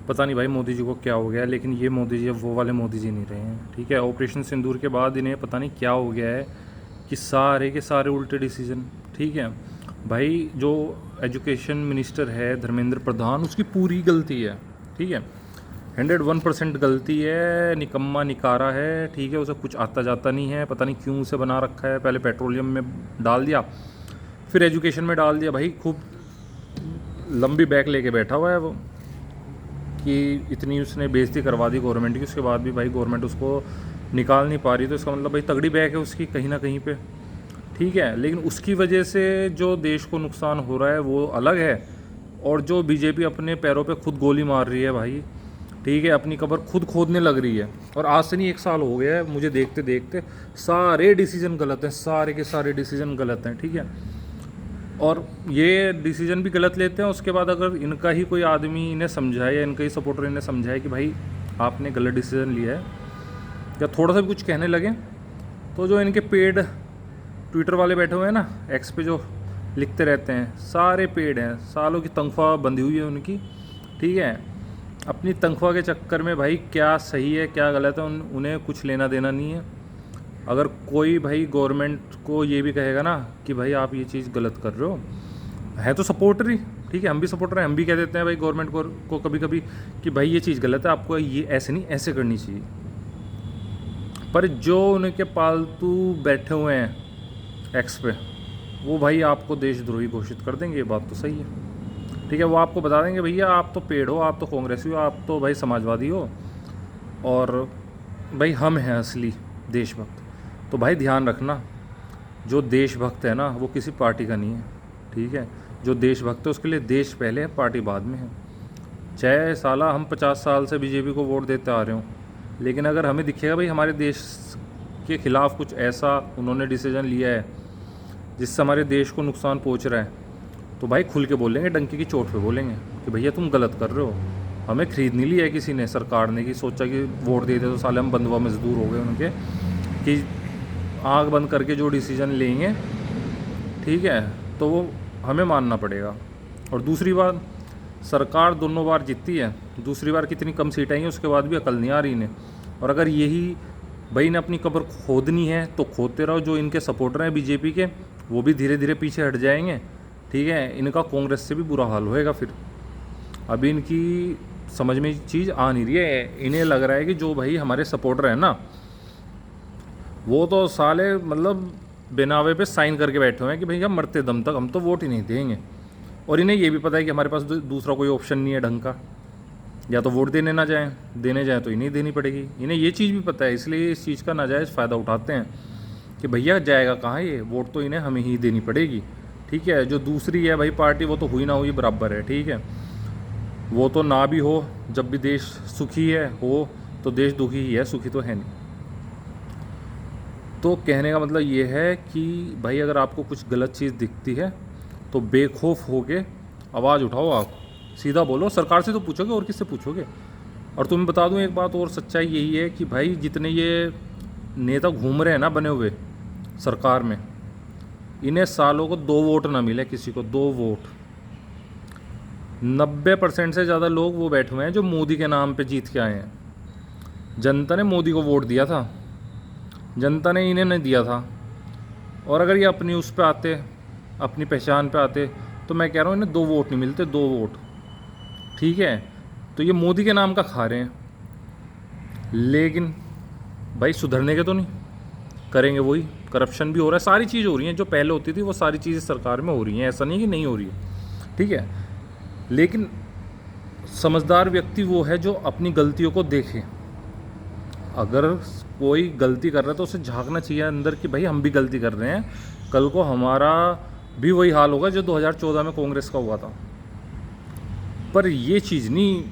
पता नहीं भाई मोदी जी को क्या हो गया, लेकिन ये मोदी जी अब वो वाले मोदी जी नहीं रहे हैं। ठीक है, ऑपरेशन सिंदूर के बाद इन्हें पता नहीं क्या हो गया है कि सारे के सारे उल्टे डिसीजन। ठीक है भाई, जो एजुकेशन मिनिस्टर है धर्मेंद्र प्रधान, उसकी पूरी गलती है। ठीक है, 101% गलती है, निकम्मा निकारा है। ठीक है, उसे कुछ आता जाता नहीं है, पता नहीं क्यों उसे बना रखा है। पहले पेट्रोलियम में डाल दिया, फिर एजुकेशन में डाल दिया। भाई खूब लंबी बैक लेके बैठा हुआ है वो, कि इतनी उसने बेइज्जती करवा दी गवर्नमेंट की, उसके बाद भी भाई गवर्नमेंट उसको निकाल नहीं पा रही। तो इसका मतलब भाई तगड़ी बैक है उसकी कहीं ना कहीं पे। ठीक है, लेकिन उसकी वजह से जो देश को नुकसान हो रहा है वो अलग है, और जो बीजेपी अपने पैरों पे खुद गोली मार रही है भाई। ठीक है, अपनी कब्र खुद खोदने लग रही है। और आज से नहीं 1 साल हो गया है मुझे देखते देखते, सारे डिसीजन गलत हैं, सारे के सारे डिसीजन गलत हैं। ठीक है, और ये डिसीजन भी गलत लेते हैं। उसके बाद अगर इनका ही कोई आदमी इन्हें समझाए, या इनका ही सपोर्टर इन्हें समझाए कि भाई आपने गलत डिसीजन लिया है, या थोड़ा सा भी कुछ कहने लगे, तो जो इनके पेड ट्विटर वाले बैठे हुए हैं ना, एक्स पे जो लिखते रहते हैं, सारे पेड हैं, सालों की तनख्वाह बंधी हुई है उनकी। ठीक है, अपनी तनख्वाह के चक्कर में भाई क्या सही है क्या गलत है उन्हें कुछ लेना देना नहीं है। अगर कोई भाई गवर्नमेंट को ये भी कहेगा ना कि भाई आप ये चीज़ गलत कर रहे हो, है तो सपोर्टर ही। ठीक है, हम भी सपोर्टर हैं, हम भी कह देते हैं भाई गवर्नमेंट को कभी कभी कि भाई ये चीज़ गलत है, आपको ये ऐसे नहीं ऐसे करनी चाहिए। पर जो उनके पालतू बैठे हुए हैं एक्स पे, वो भाई आपको देशद्रोही घोषित कर देंगे, ये बात तो सही है। ठीक है, वो आपको बता देंगे भैया आप तो पेड़ हो, आप तो कांग्रेसी हो, आप तो भाई समाजवादी हो, और भाई हम हैं असली देशभक्त। तो भाई ध्यान रखना, जो देशभक्त है ना वो किसी पार्टी का नहीं है। ठीक है, जो देशभक्त है उसके लिए देश पहले है, पार्टी बाद में है। चाहे साला हम 50 साल से बीजेपी को वोट देते आ रहे हों, लेकिन अगर हमें दिखेगा भाई हमारे देश के ख़िलाफ़ कुछ ऐसा उन्होंने डिसीजन लिया है जिससे हमारे देश को नुकसान पहुंच रहा है, तो भाई खुल के बोलेंगे, डंकी की चोट पे बोलेंगे कि भैया तुम गलत कर रहे हो। हमें खरीद नहीं लिया है किसी ने, सरकार ने, कि सोचा कि वोट दे दे तो साले हम बंधुआ मजदूर हो गए उनके, कि आँख बंद करके जो डिसीजन लेंगे, ठीक है, तो वो हमें मानना पड़ेगा। और दूसरी बात, सरकार दोनों बार जीतती है, दूसरी बार कितनी कम सीटें आई हैं उसके बाद भी अकल नहीं आ रही इन्हें। और अगर यही भाई ने अपनी कब्र खोदनी है तो खोदते रहो। जो इनके सपोर्टर हैं बीजेपी के, वो भी धीरे धीरे पीछे हट जाएंगे। ठीक है, इनका कांग्रेस से भी बुरा हाल होएगा फिर। अभी इनकी समझ में चीज़ आ नहीं रही है, इन्हें लग रहा है कि जो भाई हमारे सपोर्टर हैं ना, वो तो साले मतलब बेनावे पे साइन करके बैठे हुए हैं कि भाई हम मरते दम तक हम तो वोट ही नहीं देंगे। और इन्हें ये भी पता है कि हमारे पास दूसरा कोई ऑप्शन नहीं है ढंग का, या तो वोट देने ना जाएं, देने जाएं तो इन्हें देनी पड़ेगी। इन्हें ये चीज़ भी पता है, इसलिए इस चीज़ का नाजायज़ फ़ायदा उठाते हैं कि भैया जाएगा कहाँ ये वोट, तो इन्हें हमें ही देनी पड़ेगी। ठीक है, जो दूसरी है भाई पार्टी, वो तो हुई ना हुई बराबर है। ठीक है, वो तो ना भी हो, जब भी देश सुखी है हो तो देश दुखी ही है, सुखी तो है नहीं। तो कहने का मतलब ये है कि भाई अगर आपको कुछ गलत चीज़ दिखती है तो बेखौफ होके आवाज़ उठाओ, आप सीधा बोलो। सरकार से तो पूछोगे, और किससे पूछोगे। और तुम्हें बता दूं एक बात और, सच्चाई यही है कि भाई जितने ये नेता घूम रहे हैं ना बने हुए सरकार में, इन्हें सालों को 2 वोट ना मिले किसी को, 2 वोट। 90% से ज़्यादा लोग वो बैठे हुए हैं जो मोदी के नाम पे जीत के आए हैं। जनता ने मोदी को वोट दिया था, जनता ने इन्हें नहीं दिया था। और अगर ये अपनी उस पे आते, अपनी पहचान पे आते, तो मैं कह रहा हूँ इन्हें 2 वोट नहीं मिलते, 2 वोट। ठीक है, तो ये मोदी के नाम का खा रहे हैं, लेकिन भाई सुधरने के तो नहीं, करेंगे वही। करप्शन भी हो रहा है, सारी चीज़ हो रही हैं जो पहले होती थी, वो सारी चीज़ें सरकार में हो रही हैं, ऐसा नहीं कि नहीं हो रही है। ठीक है, लेकिन समझदार व्यक्ति वो है जो अपनी गलतियों को देखे। अगर कोई गलती कर रहा है तो उसे झांकना चाहिए अंदर कि भाई हम भी गलती कर रहे हैं, कल को हमारा भी वही हाल होगा जो 2014 में कांग्रेस का हुआ था। पर ये चीज़ नहीं,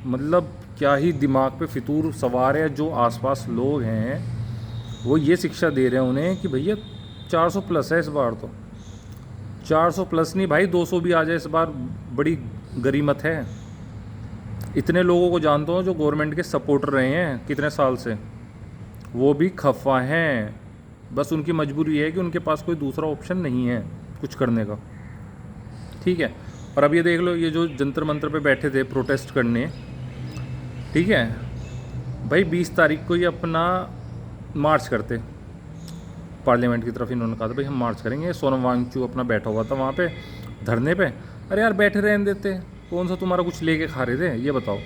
मतलब क्या ही दिमाग पे फितूर सवार है जो आसपास लोग हैं, वो ये शिक्षा दे रहे हैं उन्हें कि भैया 400 प्लस है इस बार, तो 400 प्लस नहीं भाई 200 भी आ जाए इस बार, बड़ी गरीमत है। इतने लोगों को जानता हूँ जो गवर्नमेंट के सपोर्टर रहे हैं कितने साल से, वो भी खफा हैं। बस उनकी मजबूरी है कि उनके पास कोई दूसरा ऑप्शन नहीं है कुछ करने का। ठीक है, और अब ये देख लो, ये जो जंतर मंतर पे बैठे थे प्रोटेस्ट करने, ठीक है भाई, 20 तारीख को ये अपना मार्च करते पार्लियामेंट की तरफ। इन्होंने कहा था भाई हम मार्च करेंगे, सोनम वांगचू अपना बैठा हुआ था वहाँ पे धरने पे। अरे यार बैठे रहने देते, कौन सा तुम्हारा कुछ लेके खा रहे थे ये बताओ।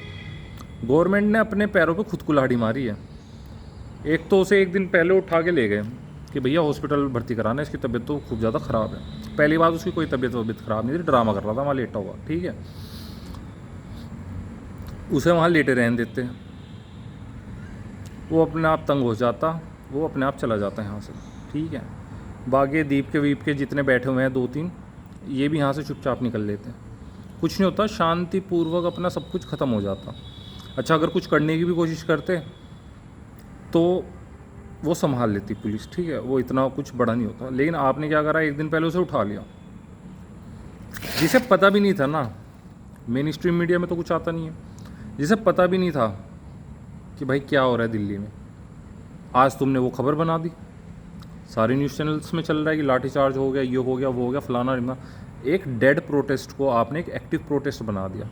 गवर्नमेंट ने अपने पैरों पे खुद कुल्हाड़ी मारी है। एक तो उसे एक दिन पहले उठा के ले गए कि भैया हॉस्पिटल भर्ती कराना है, इसकी तबीयत तो खूब ज़्यादा ख़राब है। पहली बात उसकी कोई तबीयत ख़राब नहीं थी, ड्रामा कर रहा था वहाँ लेटा हुआ, ठीक है। उसे वहाँ लेटे रहने देते, वो अपने आप तंग हो जाता, वो अपने आप चला जाता है यहाँ से, ठीक है। बाकी दीप के वीप के जितने बैठे हुए हैं 2-3, ये भी यहाँ से चुपचाप निकल लेते हैं। कुछ नहीं होता, शांतिपूर्वक अपना सब कुछ ख़त्म हो जाता। अच्छा अगर कुछ करने की भी कोशिश करते तो वो संभाल लेती पुलिस, ठीक है, वो इतना कुछ बड़ा नहीं होता। लेकिन आपने क्या करा, एक दिन पहले उसे उठा लिया, जिसे पता भी नहीं था ना, मेन स्ट्रीम मीडिया में तो कुछ आता नहीं है, जिसे पता भी नहीं था कि भाई क्या हो रहा है दिल्ली में। आज तुमने वो खबर बना दी, सारे न्यूज़ चैनल्स में चल रहा है कि लाठीचार्ज हो गया, ये हो गया, वो हो गया, फलाना ढिमका। एक डेड प्रोटेस्ट को आपने एक एक्टिव प्रोटेस्ट बना दिया।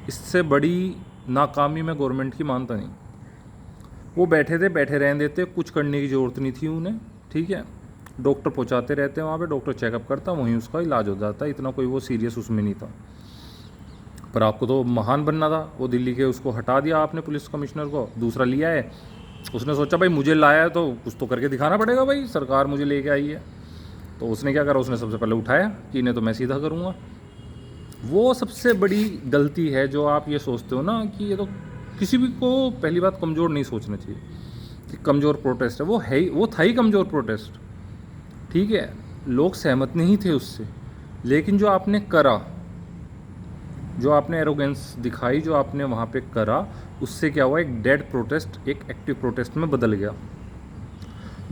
इससे बड़ी नाकामी मैं गवर्नमेंट की मानता नहीं। वो बैठे थे, बैठे रहने देते, कुछ करने की ज़रूरत नहीं थी उन्हें, ठीक है। डॉक्टर पहुंचाते रहते हैं वहाँ पे, डॉक्टर चेकअप करता, वहीं उसका इलाज हो जाता है, इतना कोई वो सीरियस उसमें नहीं था। पर आपको तो महान बनना था, वो दिल्ली के उसको हटा दिया आपने पुलिस कमिश्नर को, दूसरा लिया है। उसने सोचा भाई मुझे लाया है तो कुछ तो करके दिखाना पड़ेगा, भाई सरकार मुझे लेके आई है। तो उसने क्या करा, उसने सबसे पहले उठाया कि इन्हें तो मैं सीधा करूँगा। वो सबसे बड़ी गलती है जो आप ये सोचते हो ना कि ये तो किसी भी को पहली बात कमज़ोर नहीं सोचना चाहिए कि कमज़ोर प्रोटेस्ट है। वो है ही, वो था ही कमज़ोर प्रोटेस्ट, ठीक है। लोग सहमत नहीं थे उससे, लेकिन जो आपने करा, जो आपने एरोगेंस दिखाई, जो आपने वहाँ पे करा, उससे क्या हुआ, एक डेड प्रोटेस्ट एक एक्टिव प्रोटेस्ट में बदल गया।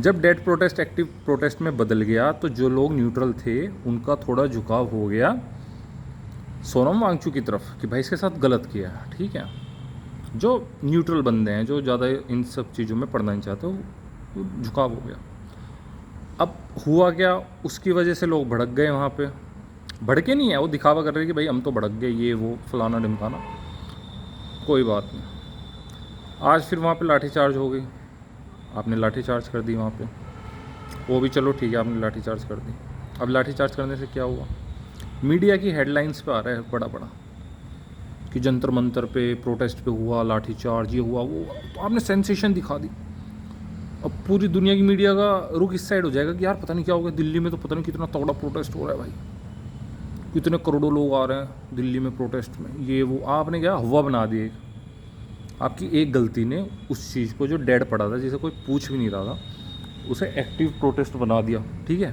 जब डेड प्रोटेस्ट एक्टिव प्रोटेस्ट में बदल गया तो जो लोग न्यूट्रल थे उनका थोड़ा झुकाव हो गया सोनम वांगचू की तरफ कि भाई इसके साथ गलत किया है, ठीक है। जो न्यूट्रल बंदे हैं, जो ज़्यादा इन सब चीज़ों में पढ़ना नहीं चाहते, वो झुकाव हो गया। अब हुआ क्या, उसकी वजह से लोग भड़क गए वहाँ पे। भड़के नहीं है, वो दिखावा कर रहे कि भाई हम तो भड़क गए, ये वो फलाना ढिमकाना, कोई बात नहीं। आज फिर वहाँ पे लाठीचार्ज हो गई, आपने लाठीचार्ज कर दी वहाँ पे, वो भी चलो ठीक है, आपने लाठीचार्ज कर दी। अब लाठीचार्ज करने से क्या हुआ, मीडिया की हेडलाइंस पे आ रहा है बड़ा बड़ा कि जंतर मंतर पे प्रोटेस्ट पे हुआ लाठीचार्ज, ये हुआ वो हुआ। तो आपने सेंसेशन दिखा दी। अब पूरी दुनिया की मीडिया का रुख इस साइड हो जाएगा कि यार पता नहीं क्या हो गया दिल्ली में, तो पता नहीं कितना तगड़ा प्रोटेस्ट हो रहा है भाई, कितने करोड़ों लोग आ रहे हैं दिल्ली में प्रोटेस्ट में, ये वो। आपने क्या हवा बना दी। आपकी एक गलती ने उस चीज़ को जो डेड पड़ा था, जिसे कोई पूछ भी नहीं रहा था, उसे एक्टिव प्रोटेस्ट बना दिया, ठीक है।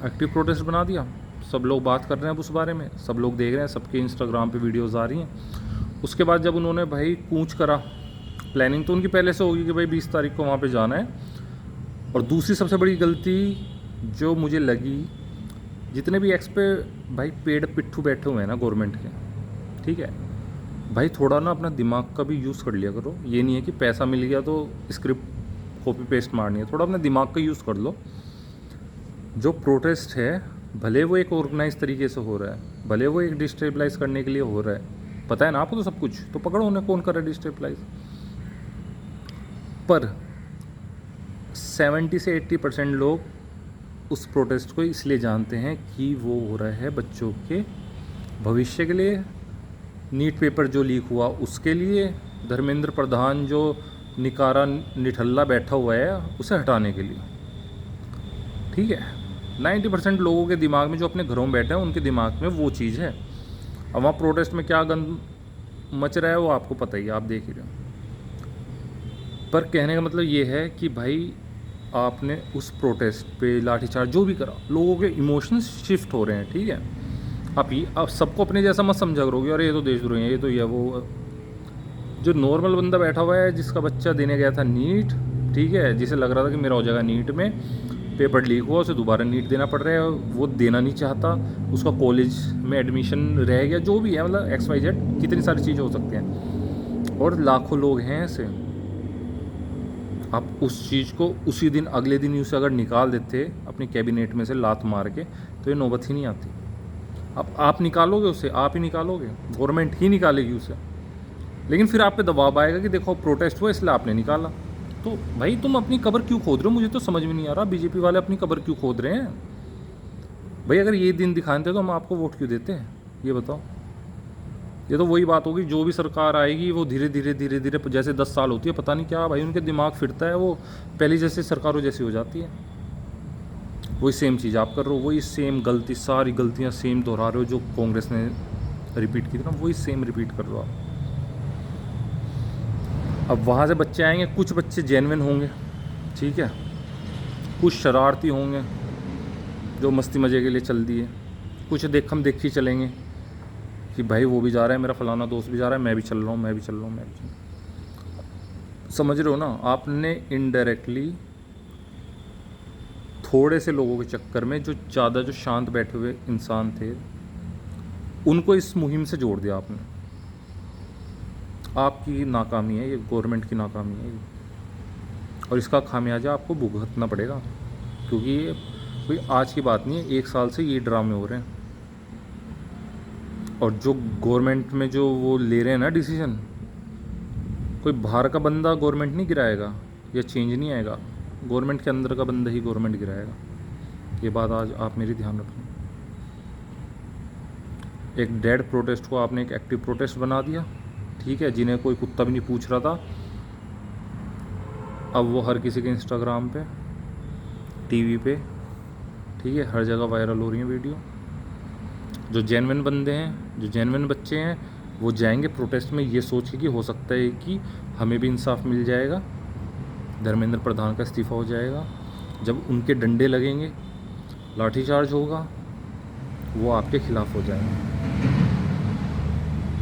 एक्टिव प्रोटेस्ट बना दिया, सब लोग बात कर रहे हैं अब उस बारे में, सब लोग देख रहे हैं, सबके इंस्टाग्राम पे वीडियोस आ रही हैं। उसके बाद जब उन्होंने भाई कूच करा, प्लानिंग तो उनकी पहले से होगी कि भाई 20 तारीख को वहाँ पे जाना है। और दूसरी सबसे बड़ी गलती जो मुझे लगी, जितने भी एक्स पे भाई पेड़ पिट्ठू बैठे हुए हैं ना गवर्नमेंट के, ठीक है भाई, थोड़ा ना अपना दिमाग का भी यूज़ कर लिया करो। ये नहीं है कि पैसा मिल गया तो स्क्रिप्ट कॉपी पेस्ट मारनी है, थोड़ा अपने दिमाग का यूज़ कर लो। जो प्रोटेस्ट है, भले वो एक ऑर्गेनाइज तरीके से हो रहा है, भले वो एक डिस्टेबलाइज करने के लिए हो रहा है, पता है ना आपको तो सब कुछ, तो पकड़ो उन्हें कौन कर रहा है डिस्टेबलाइज। पर 70 से 80% लोग उस प्रोटेस्ट को इसलिए जानते हैं कि वो हो रहा है बच्चों के भविष्य के लिए, नीट पेपर जो लीक हुआ उसके लिए, धर्मेंद्र प्रधान जो निकारा निठल्ला बैठा हुआ है उसे हटाने के लिए, ठीक है। 90% लोगों के दिमाग में, जो अपने घरों में बैठे हैं, उनके दिमाग में वो चीज़ है। अब वहाँ प्रोटेस्ट में क्या गंद मच रहा है वो आपको पता ही है, आप देख ही रहे हो। पर कहने का मतलब ये है कि भाई आपने उस प्रोटेस्ट पे लाठीचार्ज जो भी करा, लोगों के इमोशंस शिफ्ट हो रहे हैं, ठीक है। आप सबको अपने जैसा मत समझा करोगे, अरे ये तो देशद्रोही है, ये तो ये वो। जो नॉर्मल बंदा बैठा हुआ है, जिसका बच्चा देने गया था नीट, ठीक है, जिसे लग रहा था कि मेरा हो जाएगा नीट में, पेपर लीक हुआ, उसे दोबारा नीट देना पड़ रहा है, वो देना नहीं चाहता, उसका कॉलेज में एडमिशन रह गया, जो भी है, मतलब XYZ कितनी सारी चीज़ें हो सकती हैं। और लाखों लोग हैं ऐसे। आप उस चीज़ को उसी दिन, अगले दिन ही उसे अगर निकाल देते अपनी कैबिनेट में से लात मार के, तो ये नौबत ही नहीं आती। अब आप निकालोगे उसे, आप ही निकालोगे, गवर्नमेंट ही निकालेगी उसे। लेकिन फिर आप पे दबाव आएगा कि देखो प्रोटेस्ट हुआ इसलिए आपने निकाला। तो भाई तुम अपनी कब्र क्यों खोद रहे हो? मुझे तो समझ में नहीं आ रहा बीजेपी वाले अपनी कब्र क्यों खोद रहे हैं। भाई अगर ये दिन दिखाते तो हम आपको वोट क्यों देते हैं, ये बताओ। ये तो वही बात होगी, जो भी सरकार आएगी वो धीरे धीरे जैसे 10 साल होती है, पता नहीं क्या भाई उनके दिमाग फिरता है, वो पहली जैसे सरकारों जैसी हो जाती है। वही सेम चीज़ आप कर रहे हो, वही सेम गलती, सारी गलतियाँ सेम दोहरा रहे हो जो कांग्रेस ने रिपीट की थी ना, वही सेम रिपीट कर रहे हो आप। अब वहाँ से बच्चे आएंगे, कुछ बच्चे जेन्युइन होंगे, ठीक है, कुछ शरारती होंगे जो मस्ती मज़े के लिए चल दिए, कुछ देखम देखी चलेंगे कि भाई वो भी जा रहा है, मेरा फलाना दोस्त भी जा रहा है, मैं भी चल रहा हूँ, मैं भी चल रहा हूँ, मैं भी चल रहा हूँ। समझ रहे हो ना? आपने इनडायरेक्टली थोड़े से लोगों के चक्कर में जो ज़्यादा जो शांत बैठे हुए इंसान थे उनको इस मुहिम से जोड़ दिया आपने। आपकी नाकामी है ये, गवर्नमेंट की नाकामी है ये, और इसका खामियाजा आपको भुगतना पड़ेगा, क्योंकि ये कोई आज की बात नहीं है, 1 साल से ये ड्रामे हो रहे हैं। और जो गवर्नमेंट में जो वो ले रहे हैं ना डिसीजन, कोई बाहर का बंदा गवर्नमेंट नहीं गिराएगा या चेंज नहीं आएगा, गवर्नमेंट के अंदर का बंदा ही गवर्नमेंट गिराएगा। ये बात आज आप मेरी ध्यान रखना। एक डेड प्रोटेस्ट को आपने एक एक्टिव प्रोटेस्ट बना दिया, ठीक है, जिन्हें कोई कुत्ता भी नहीं पूछ रहा था, अब वो हर किसी के इंस्टाग्राम पे, टीवी पे, ठीक है, हर जगह वायरल हो रही है वीडियो। जो जेन्युइन बंदे हैं, जो जेन्युइन बच्चे हैं, वो जाएंगे प्रोटेस्ट में ये सोच के कि हो सकता है कि हमें भी इंसाफ मिल जाएगा, धर्मेंद्र प्रधान का इस्तीफ़ा हो जाएगा। जब उनके डंडे लगेंगे, लाठीचार्ज होगा, वो आपके खिलाफ हो जाएंगे।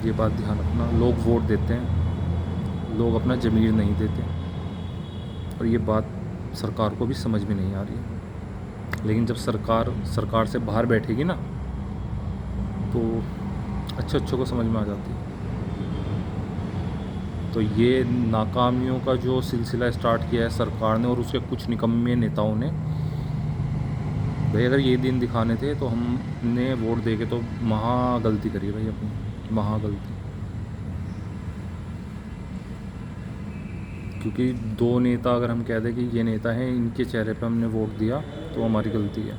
ये बात ध्यान रखना। लोग वोट देते हैं, लोग अपना ज़मीर नहीं देते, और ये बात सरकार को भी समझ में नहीं आ रही है। लेकिन जब सरकार से बाहर बैठेगी ना, तो अच्छे को समझ में आ जाती है। तो ये नाकामियों का जो सिलसिला स्टार्ट किया है सरकार ने और उसके कुछ निकम्मे नेताओं ने, भाई अगर ये दिन दिखाने थे तो हमने वोट दे के तो महा गलती करी भाई, अपनी महा गलती। क्योंकि 2 नेता अगर हम कह दें कि ये नेता हैं, इनके चेहरे पे हमने वोट दिया, तो हमारी गलती है।